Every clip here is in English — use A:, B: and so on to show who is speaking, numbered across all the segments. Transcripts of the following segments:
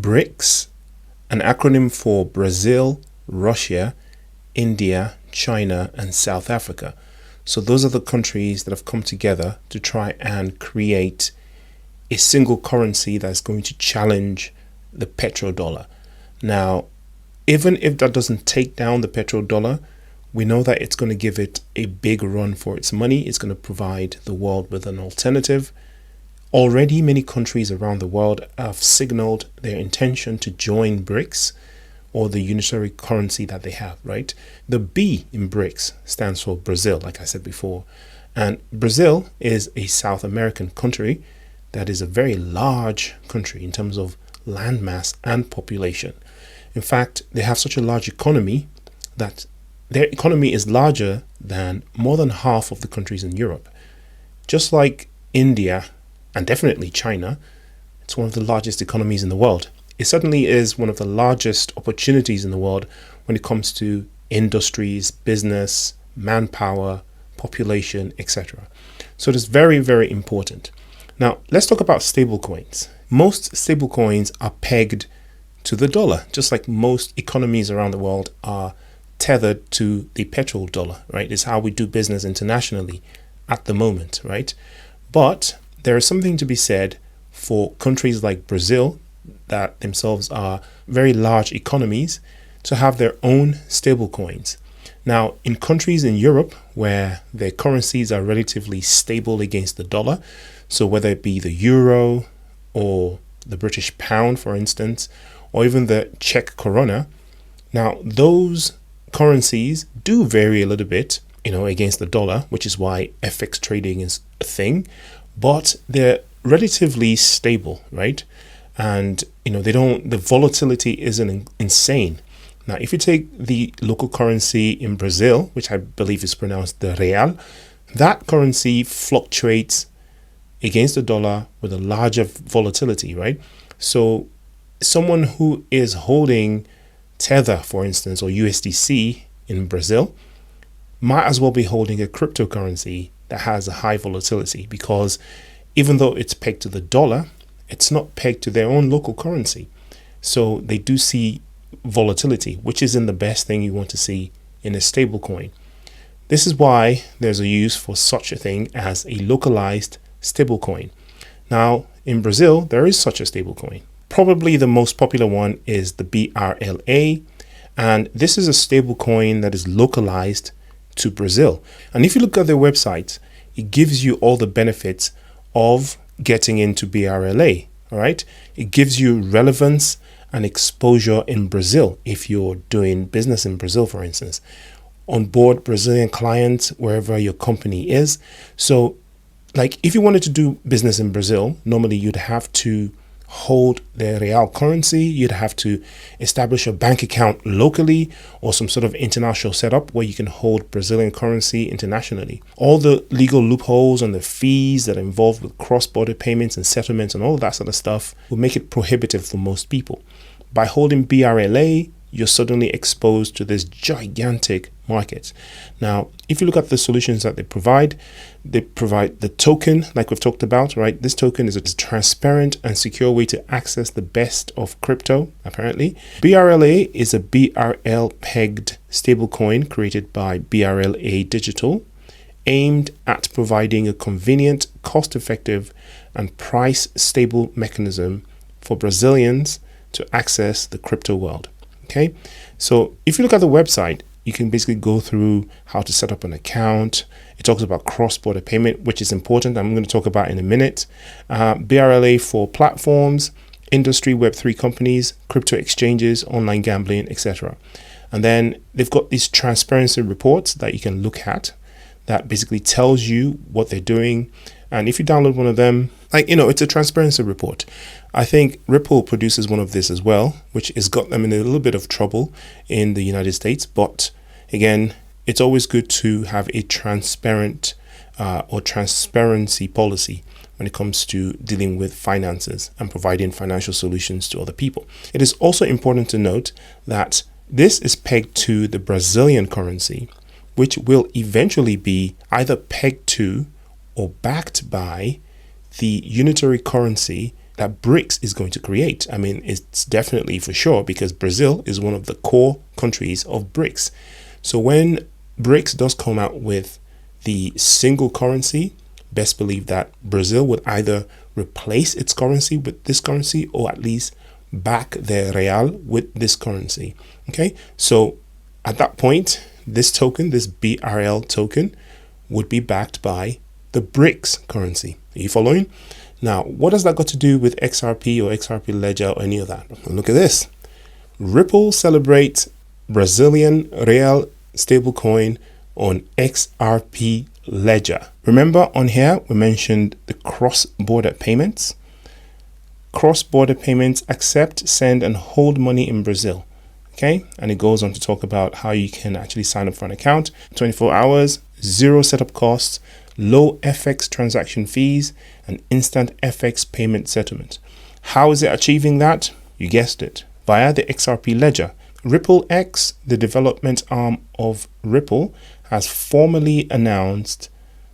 A: BRICS, an acronym for Brazil, Russia, India, China, and South Africa. So those are the countries that have come together to try and create a single currency that's going to challenge the petrodollar. Now, even if that doesn't take down the petrodollar, we know that it's going to give it a big run for its money. It's going to provide the world with an alternative. Already, many countries around the world have signaled their intention to join BRICS, or the unitary currency that they have, right? The B in BRICS stands for Brazil, like I said before. And Brazil is a South American country that is a very large country in terms of landmass and population. In fact, they have such a large economy that their economy is larger than more than half of the countries in Europe. Just like India and definitely China, it's one of the largest economies in the world. It certainly is one of the largest opportunities in the world when it comes to industries, business, manpower, population, etc. So it is very, very important. Now, let's talk about stablecoins. Most stablecoins are pegged to the dollar, just like most economies around the world are tethered to the petrodollar, right? It's how we do business internationally at the moment, right? But there is something to be said for countries like Brazil, that themselves are very large economies, to have their own stable coins. Now, in countries in Europe where their currencies are relatively stable against the dollar, so whether it be the euro or the British pound, for instance, or even the Czech koruna, now those currencies do vary a little bit, against the dollar, which is why FX trading is a thing, but they're relatively stable, right? And the volatility isn't insane. Now, if you take the local currency in Brazil, which I believe is pronounced the real, that currency fluctuates against the dollar with a larger volatility, right? So someone who is holding Tether, for instance, or USDC in Brazil might as well be holding a cryptocurrency that has a high volatility, because even though it's pegged to the dollar, it's not pegged to their own local currency. So they do see volatility, which isn't the best thing you want to see in a stable coin. This is why there's a use for such a thing as a localized stable coin. Now, in Brazil, there is such a stable coin. Probably the most popular one is the BRLA, and this is a stable coin that is localized to Brazil. And if you look at their website, it gives you all the benefits of getting into BRLA. All right, it gives you relevance and exposure in Brazil if you're doing business in Brazil, for instance, on board Brazilian clients wherever your company is. So like if you wanted to do business in Brazil, normally you'd have to hold the real currency, you'd have to establish a bank account locally or some sort of international setup where you can hold Brazilian currency internationally. All the legal loopholes and the fees that are involved with cross-border payments and settlements and all of that sort of stuff will make it prohibitive for most people. By holding BRLA, you're suddenly exposed to this gigantic market. Now, if you look at the solutions that they provide the token, like we've talked about, right? This token is a transparent and secure way to access the best of crypto, apparently. BRLA is a BRL pegged stablecoin created by BRLA Digital, aimed at providing a convenient, cost-effective, and price-stable mechanism for Brazilians to access the crypto world. Okay, so if you look at the website, you can basically go through how to set up an account. It talks about cross-border payment, which is important. I'm going to talk about in a minute. BRLA for platforms, industry, Web3 companies, crypto exchanges, online gambling, etc. And then they've got these transparency reports that you can look at that basically tells you what they're doing. And if you download one of them, it's a transparency report. I think Ripple produces one of this as well, which has got them in a little bit of trouble in the United States. But again, it's always good to have a transparent or transparency policy when it comes to dealing with finances and providing financial solutions to other people. It is also important to note that this is pegged to the Brazilian currency, which will eventually be either pegged to or backed by the unitary currency that BRICS is going to create. I mean, it's definitely for sure, because Brazil is one of the core countries of BRICS. So when BRICS does come out with the single currency, best believe that Brazil would either replace its currency with this currency, or at least back their real with this currency. Okay, so at that point, this token, this BRL token, would be backed by the BRICS currency. Are you following? Now, what has that got to do with XRP or XRP Ledger or any of that? Look at this. Ripple celebrates Brazilian real stablecoin on XRP Ledger. Remember on here, we mentioned the cross-border payments. Cross-border payments accept, send, and hold money in Brazil. Okay, and it goes on to talk about how you can actually sign up for an account, 24 hours, zero setup costs, low FX transaction fees, and instant FX payment settlement. How is it achieving that? You guessed it, via the XRP Ledger. RippleX, the development arm of Ripple, has formally announced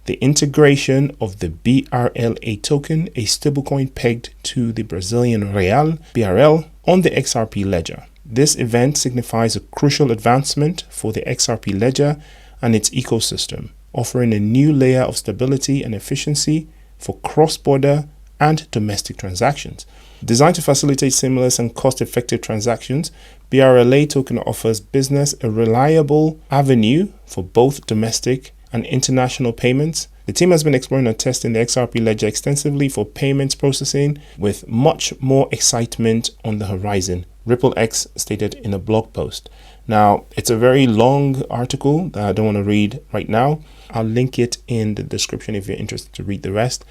A: the integration of the BRLA token, a stablecoin pegged to the Brazilian real, BRL, on the XRP Ledger. This event signifies a crucial advancement for the XRP Ledger and its ecosystem, offering a new layer of stability and efficiency for cross-border and domestic transactions. Designed to facilitate seamless and cost-effective transactions, BRLA token offers business a reliable avenue for both domestic and international payments. The team has been exploring and testing the XRP Ledger extensively for payments processing, with much more excitement on the horizon, RippleX stated in a blog post. Now, it's a very long article that I don't want to read right now. I'll link it in the description if you're interested to read the rest.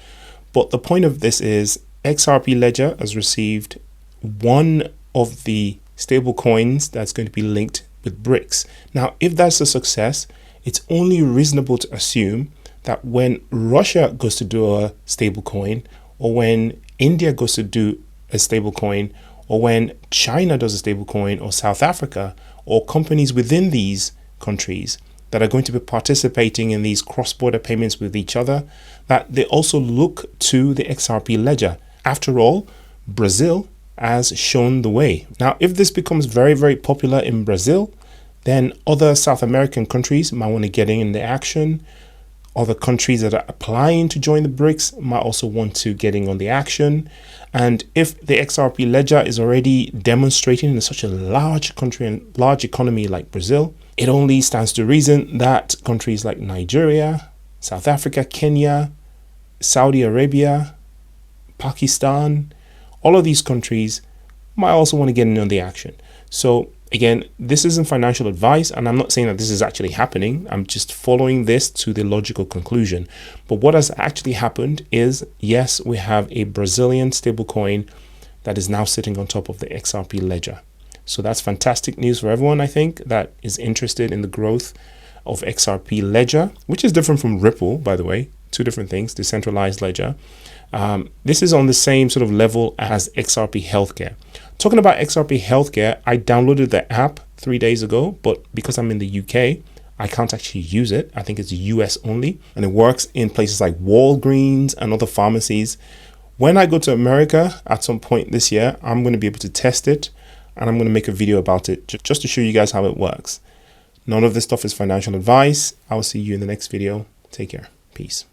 A: But the point of this is XRP Ledger has received one of the stable coins that's going to be linked with BRICS. Now, if that's a success, it's only reasonable to assume that when Russia goes to do a stable coin, or when India goes to do a stable coin, or when China does a stable coin, or South Africa, or companies within these countries that are going to be participating in these cross-border payments with each other, that they also look to the XRP Ledger. After all, Brazil has shown the way. Now, if this becomes very, very popular in Brazil, then other South American countries might want to get in the action. Other countries that are applying to join the BRICS might also want to get in on the action. And if the XRP Ledger is already demonstrating in such a large country and large economy like Brazil, it only stands to reason that countries like Nigeria, South Africa, Kenya, Saudi Arabia, Pakistan, all of these countries might also want to get in on the action. So again, this isn't financial advice, and I'm not saying that this is actually happening. I'm just following this to the logical conclusion. But what has actually happened is, yes, we have a Brazilian stablecoin that is now sitting on top of the XRP Ledger. So that's fantastic news for everyone, I think, that is interested in the growth of XRP Ledger, which is different from Ripple, by the way. Two different things, decentralized ledger. This is on the same sort of level as XRP Healthcare. Talking about XRP Healthcare, I downloaded the app 3 days ago, but because I'm in the UK, I can't actually use it. I think it's US only, and it works in places like Walgreens and other pharmacies. When I go to America at some point this year, I'm going to be able to test it, and I'm going to make a video about it just to show you guys how it works. None of this stuff is financial advice. I'll see you in the next video. Take care. Peace.